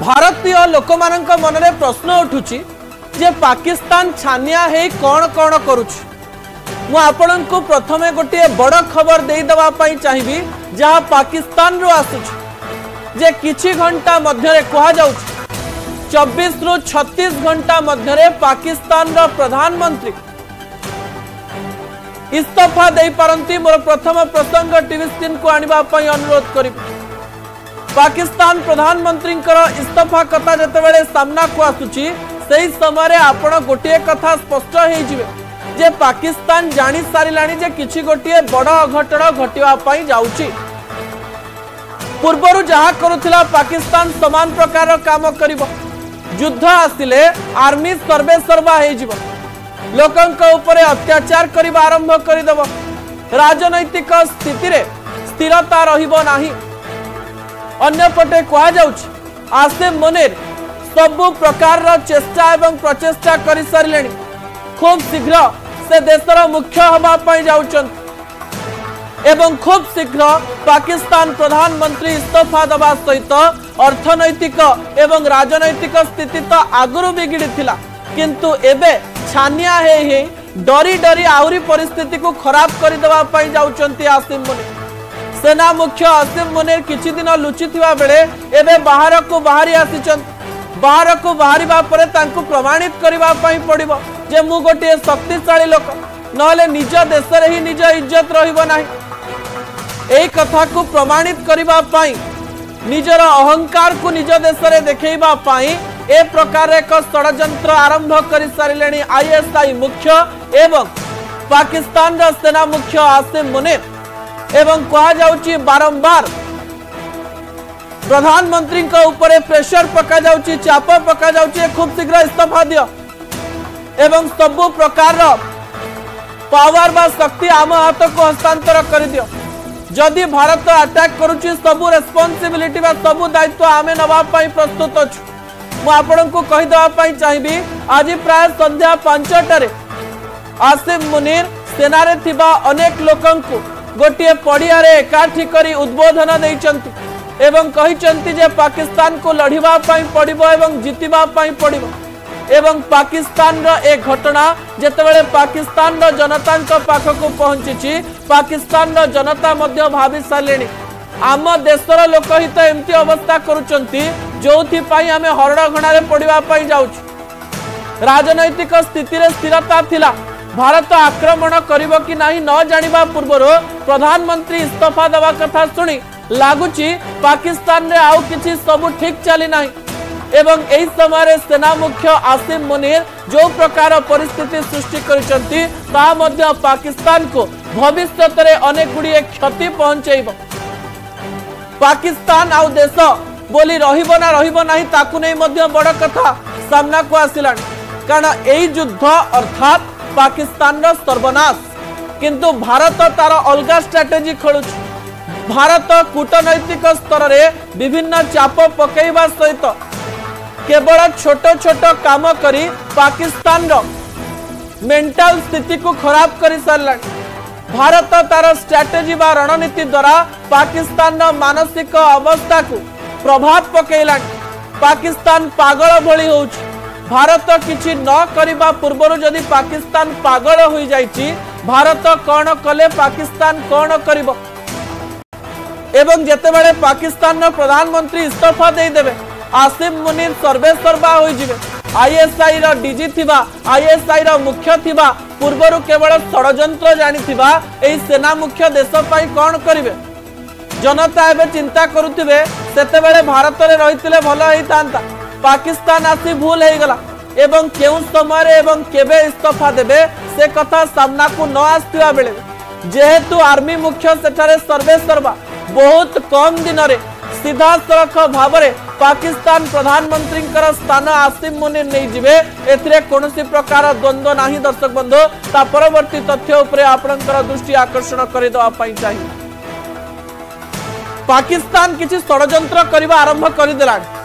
भारतीय लोक मानक मन में प्रश्न उठुची जे पाकिस्तान छानिया है कौन कौन करुछि। आपण को प्रथमे गोटे बड़ खबर दे देवाई चाहिए जहाँ पाकिस्तान रू आसुछि जे किछि घंटा मध्य कह जाउछि 24 रु 36 घंटा मध्य पाकिस्तान रो प्रधानमंत्री इस्तीफा दे पारंती। मोर प्रथम प्रसंग टीवी स्क्रीन को आनिबा पई अनुरोध करी। पाकिस्तान प्रधानमंत्री इस्तीफा कथा जतेबेले सामना को आसुछि सेही समय आपण गोटे कथा स्पष्ट हो जिवे जे पाकिस्तान जानी सारिलाणी जे किछि गोटे बड़ अघटन घटिबा पई जाउछि। पूर्वरु जहा करुथिला पाकिस्तान समान प्रकार काम करिवो। युद्ध आसिले आर्मी सर्वे सर्वा हो जिवो। लोकंक उपरे अत्याचार करबा आरंभ करदेव। राजनैतिक स्थिति रे स्थिरता रहिबो नाही। अन्यपटे कह जाउछि आसिम मुनीर सबु प्रकार चेष्टा एवं प्रचेष्टा कर सारिलेनी। खूब शीघ्र से देशर मुख्य हवा पाई जाउछन एवं खूब शीघ्र पाकिस्तान प्रधानमंत्री इस्तीफा दबा सहित अर्थनैतिक एवं राजनैतिक स्थिति तो आगुरु बिगिड़ी थिला किंतु एबे छानिया हे डरी डरी आहुरी परिस्थिति को खराब कर देवा पाई जाउछंती आसिम मुनीर। सेना मुख्य आसिम मुनीर किछि दिन लुचिथिबा बेले एबे बाहर को बाहरी आसिछन। बाहर को बाहरिबा परे तांकु प्रमाणित करिबा पाई पड़िबो जे मु गोटे शक्तिशाली लोक नहले निज देश रे ही निज इज्जत रहिबो नाही। एई कथा को प्रमाणित करिबा पाई निजर अहंकार को निज देश रे देखैबा पाई ए प्रकार एक षड्यंत्र आरंभ कर सारिलेनी आईएसआई मुख्य एवं पाकिस्तान रा सेना मुख्य आसिम मुनीर एवं कहा जाउची बारंबार प्रधानमंत्री को ऊपर प्रेशर पका जाउची चाप पका जाउची खूब शीघ्र इस्तीफा दियो एवं सबु प्रकार पावर बा शक्ति आम हाथ को हस्तांतर कर दियो। जदि भारत अटैक करुची सबु रेस्पोंसिबिलिटी बा सबु दायित्व आमे नबा पई प्रस्तुत अछु। मु आपन को कहि देबा पई चाहिबी आज प्राय संध्या 5टारे आसिम मुनीर सेना रे थिबा अनेक लोकन को गोटे पड़िया रे एकाठी करी उद्बोधन दैचंती एवं कहिचंती जे पाकिस्तान को लढ़िबा पई पड़िबो एवं जितिबा पई पड़िबो एवं पाकिस्तान रो एक घटना जेतेबेले पाकिस्तान रो जनता पाखक पहुंची पाकिस्तान रो जनता मध्य भावी सालेनी आम देशर लोक हित एमती अवस्था करुचंती जोथि पई आमे हरडघणा रे पड़िबा पई जाउछु। राजनैतिक स्थिति रे स्थिरता थिला। भारत आक्रमण करिवो कि नाही न जानिबा पूर्वर प्रधानमंत्री इस्तीफा दवा कथा सुनी लागुची पाकिस्तान रे आउ किछि सब ठीक चली नाही एवं एही समय सेना मुख्य आसिम मुनीर जो प्रकार परिस्थिति सृष्टि करिसंती ता मध्य पाकिस्तान को भविष्यत रे अनेक गुडी क्षति पहुंचैबो। पाकिस्तान आउ देश बोली रहिबो ना रहिबो नाही ताकु नै मध्य बड़ कथा सामना को आसिलानी कारण एही युद्ध अर्थात पाकिस्तान रो सर्वनाश किंतु भारत तार अलगा स्ट्रेटेजी खोलुछि। भारत कूटनैतिक स्तर रे विभिन्न चाप पकेइबा सहित केवल छोट छोट काम करी पाकिस्तान रो मेंटल स्थिति को खराब कर सारला। भारत तार स्ट्रेटेजी बा रणनीति द्वारा पाकिस्तान रो मानसिक अवस्था को प्रभाव पकेइला। पाकिस्तान पागल भली होउछि। भारत किछि न करिबा पूर्वरु जदि पाकिस्तान पागल होई जाइछि भारत कौन कले पाकिस्तान कौन करिबो एवं जेतेबेले पाकिस्तान रो प्रधानमंत्री इस्तीफा दे देबे आसिम मुनीर सर्वे सर्वा होई जिवे। आईएसआई रो डीजी थिबा आईएसआई रो मुख्य थिबा पूर्वरु केवल षड्यंत्र जानि थिबा एही सेना मुख्य देश पई कौन करिवे जनता एबे चिंता करुथिबे सेतेबेले भारत रे रहितिले भलो हेई तांता। पाकिस्तान आसी भूल हो गला एवं केउ समय एवं केबे इस्तीफा देबे से कथा सामना को न आसथिबा बेले जेहेतु आर्मी मुख्य सेठारे सर्वे सर्वा बहुत कम दिन रे सीधा सड़क भाव में पाकिस्तान प्रधानमंत्री स्थान आसिम मुनीर नहीं जिवे एथिरे कोनोसी प्रकार द्वंद्व नाही। दर्शक बंधु ता परवर्ती तथ्य उपरे आपनकर दृष्टि आकर्षण करि दवा पई चाहिए। पाकिस्तान किछि षड्यंत्र करबा आरंभ करि देलान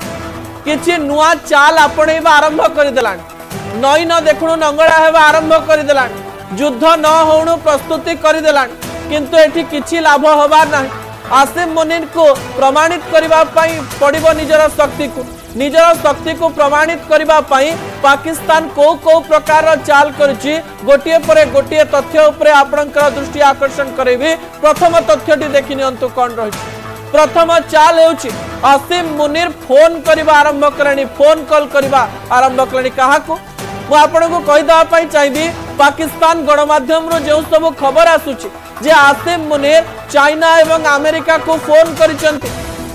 किछि नुआ चाल आपणेबा आरंभ कर देलान नई न देखुनु नंगड़ा हेबा आरंभ कर देलान युद्ध न होउनु प्रस्तुति कर देलान किंतु एठी किछि लाभ होबा नाही। आसिम मुनीर को प्रमाणित करबा पई पड़िबो निजर शक्ति को निजर शक्ति को प्रमाणित करबा पई पाकिस्तान को प्रकार चाल करछि गोटिए परे गोटिए तथ्य उपरे आपनकर दृष्टि आकर्षण करेबी। प्रथम तथ्यटी देखि नियंतु कोन रहिछि। प्रथम चाल हेउछि आसिम मुनीर फोन करबा आरंभ करणी, फोन कॉल करबा आरंभ करणी काहाकू मु आपनको कहि दवा पई चाहिबी। पाकिस्तान गणमाध्यम रो जो सब खबर आसुछि जे आसिम मुनीर चाइना एवं अमेरिका को फोन करिसंती,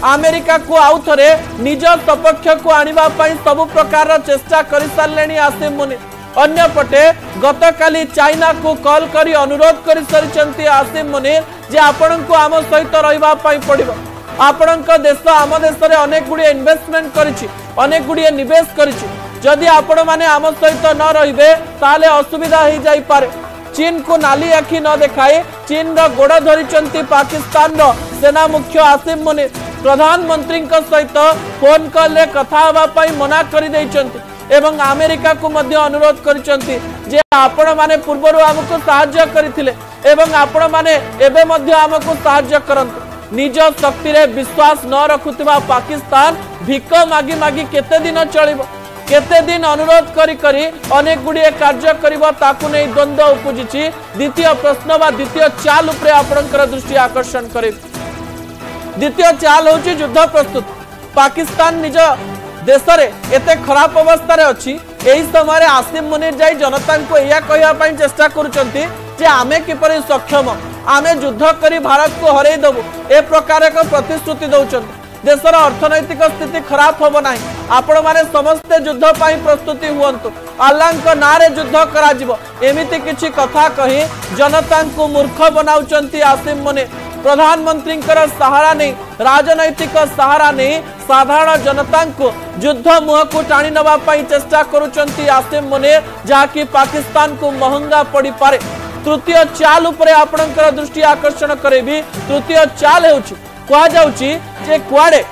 अमेरिका को आउ थरे निज सपक्ष को आनिबा पई सब प्रकार चेष्टा करि सारलेनी आसिम मुनीर। अन्य पटे गतकाली चाइना को कॉल करी अनुरोध करि सरिसंती आसिम मुनीर जे आपनको आम सहित रहिबा पई पड़िबो। आपणक देश आम देश रे अनेक गुडी इन्वेस्टमेंट करिछि, अनेक गुडी निवेश करिछि, जदि आपण माने आम सहित न रहिबे ताले असुविधा हो जाई पारे। चीन को नाली आखि न देखाई चीन रो गोड़ धरिचंती पाकिस्तान रो सेना मुख्य आसिम मुनीर। प्रधानमंत्री सहित फोन कॉल रे कथा हवा पई मना करि दैचंती एवं अमेरिका को मध्य अनुरोध करिचंती जे आपण माने पूर्वरु हमको सहाय्य करिथिले एवं आपण माने एबे मध्य हमको सहाय्य करंतु। निज शक्ति रे विश्वास न रखुतिबा पाकिस्तान भिक मागी मागी केते दिन चलिबो, केते दिन अनुरोध करी करी अनेक गुड़िए कार्य करिबो ताकू नै द्वंद्व उपजिछि। द्वितीय प्रश्न बा द्वितीय चाल उपरे आपनकर दृष्टि आकर्षण करे। द्वितीय चाल होछि युद्ध प्रस्तुत। पाकिस्तान निज देश रे एते खराब अवस्था रे अछि, एही समय आसिम मुनीर जाई जनता को या कहया पई चेष्टा करूचंती जे आमे किपरि सक्षम, आमे युद्ध करी भारत को हरै दबु, ए प्रकार एक प्रतिश्रुति दउचंती। देशर अर्थनैतिक स्थिति खराब होब नाही, आपण माने समस्त युद्ध पाई प्रस्तुति हुअंतु, अल्लाह नारे युद्ध करा जिवो, एमिति किछि कथा कहि जनता को मूर्ख बनाउचंती आसिम मुनीर। प्रधानमंत्री सहारा नहीं, राजनैतिक सहारा नहीं, साधारण जनता को युद्ध मुह को टाणी नवा पाई चेष्टा करूचंती आसिम मुनीर, जाकि पाकिस्तान को महंगा पड़ी पारे। तृतीय चाल उपरे आपनकर दृष्टि आकर्षण करेबी। तृतीय चाल हेउछि कहा जाउछि जे कुआडे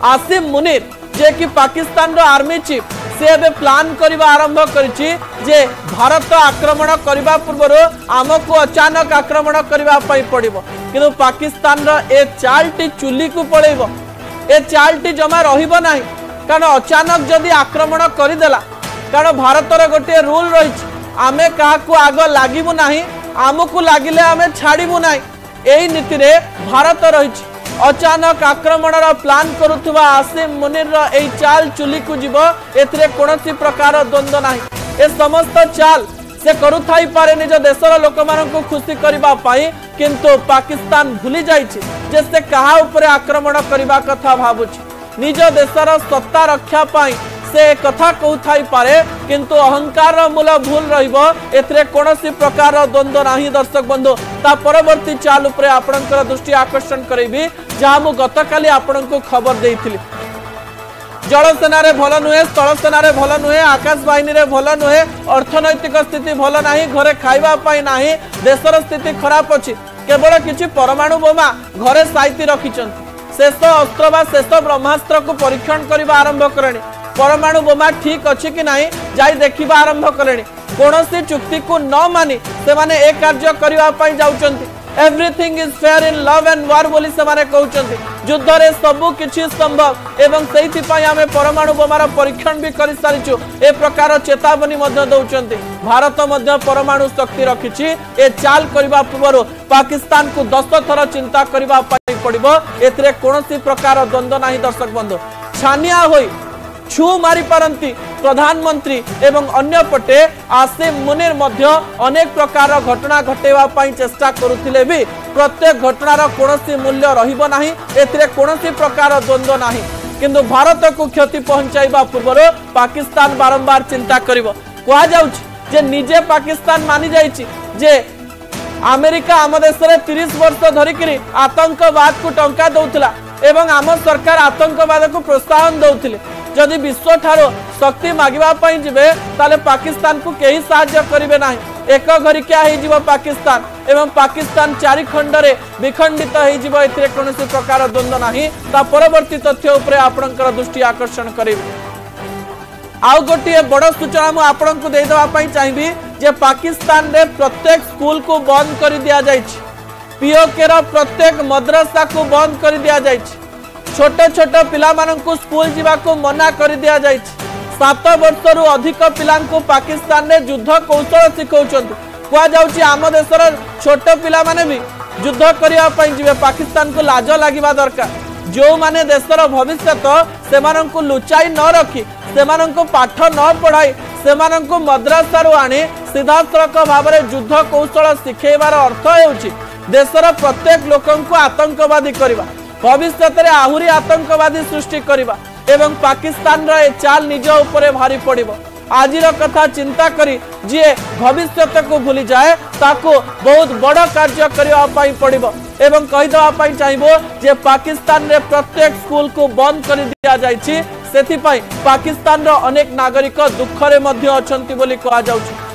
आसिम मुनीर जे कि पाकिस्तान रो आर्मी चीफ से एबे प्लान करबा आरंभ करिछि जे भारत आक्रमण करबा पूर्व आमको अचानक आक्रमण करबा पई पड़िबो, किंतु पाकिस्तान रो ए चालटी चुली को पळेबो, ए चालटी जमा रहिबो नाही। कारण अचानक जदि आक्रमण करिदेला, कारण भारत रो गोटे रूल रहिछि आमे काहाकू आग लागिबु नाही, आमको लागिले आमे छाड़िबु नाही, एही नीति रे भारत रहिछि। अचानक आक्रमण प्लान करुवा आसिम मुनीर एही चाल चुली को जीव, एथिरे कोनोसी प्रकार द्वंद्व नाही। ए समस्त चाल से करुथाई पारे निज देशर लोक मानक खुशी करबा पाई, किंतु पाकिस्तान भूली जाइछि जे से कहा उपरे आक्रमण करबा कथा भाबुछि। निज देशर सत्ता रक्षा पाई से कथा कहूथाई पारे, किंतु अहंकार मूल भूल रहिबो, एथिरे कोनोसी प्रकार द्वंद्व नाही। दर्शक बंधु, ता परवर्ती चाल उपरे आपनकर दृष्टि आकर्षण करेबी, जहा मु गतकाली आपनको खबर देइथिली। जल सेना रे भल नुहे, स्थल सेना रे भल नुहे, आकाश बाहिनी रे भल नुहे, अर्थनैतिक स्थिति भल नाही, घरे खाइबा पाई नाही, देशर स्थिति खराब अछि। केवल किछि परमाणु बोमा घरे साइती रखिचंती, शेष अस्त्र बा शेष ब्रह्मास्त्र को परीक्षण करबा आरंभ करणी। परमाणु बोमा ठीक अछि कि नाही जाई देखिबा आरंभ करणी। कोनोसी चुक्ति को न मानी से माने ए कार्य करबा पाई जाउचंती। Everything is fair in love and war बोली से माने कहउचंती। युद्ध रे सब किछि संभव एवं सेहिति पई आमे परमाणु बोमार परीक्षण भी करि सारिछु, ए प्रकार चेतावनी मध्य दउचंती। भारत मध्य परमाणु शक्ति रखिछि, ए चाल करबा पूर्व पाकिस्तान को 10 थर चिंता करबा पाई पड़िबो, एथिरे कोनोसी प्रकार द्वंद्व नाही। दर्शक बंधु, छानिया होई छू मारी पारंती प्रधानमंत्री एवं अन्य पटे आसिम मुनीर मध्य अनेक प्रकार घटना घटेवा पाई चेष्टा करुथिले भी प्रत्येक घटनार कोनोसी मूल्य रहिबो नाही, एथिरे कोनोसी प्रकार द्वंद्व नाही। किंतु भारत को क्षति पहुंचाइबा पूर्व पाकिस्तान बारंबार चिंता करिवो। कहा जाउछि जे निजे पाकिस्तान मानि जाइछि जे अमेरिका आम देश रे 30 वर्ष धरिकरी आतंकवाद को टंका दउथिला एवं आम सरकार आतंकवाद को प्रोत्साहन दउथिले। जदि विश्व ठारो शक्ति मागिबा पई जिबे ताले पाकिस्तान को केही सहायता करिवे नाही। एक घरिका हे जिवो पाकिस्तान एवं पाकिस्तान चारि खंड रे विखंडित हे जिवो, एथिरे कोनोसी प्रकार द्वंद्व नाही। ता परवर्ती तथ्य उपरे आपनकर दृष्टि आकर्षण करिवे। आउ गोटे बड़ सूचना मु आपनकु देई दवा पई चाहिबी जे पाकिस्तान रे प्रत्येक स्कूल को बंद कर दिया जाइछि, पीओके रो प्रत्येक मद्रसा को बंद कर दिया जाइछि। छोट छोट पिला माननकु स्कूल जीवाको मना कर दिया जायछि 7 वर्ष रु अधिक पिलांकु पाकिस्तान रे युद्ध कौशल सिखौछन्ति कुआ जाउछि आम देशर छोट पिला माने भी युद्ध करिया पई जिवे पाकिस्तान को लाज लागिबा दरकार जो माने देशर भविष्यत सेमानंकु लुचाई न रखी सेमानंकु पाठ न पढ़ाई सेमानंकु मद्रासा रु आनी सीधासलख भाव में युद्ध कौशल शिखेबार अर्थ हेउछि देशर प्रत्येक लोकंकु आतंकवादी करबा भविष्यत रे आहुरी आतंकवादी सृष्टि करबा एवं पाकिस्तान रे चाल निज उपरे भारी पड़िबो आजिर कथा चिंता करी जे भविष्यत को भूली जाए ताको बहुत बड़ कार्य करबा पई पड़िबो एवं कहि दवा पई चाहिबो जे पाकिस्तान रे प्रत्येक स्कूल को बंद कर दिया जायछि सेथि पई पाकिस्तान रो अनेक नागरिक दुख रे मध्य अछंती बोली कहा जाउछि।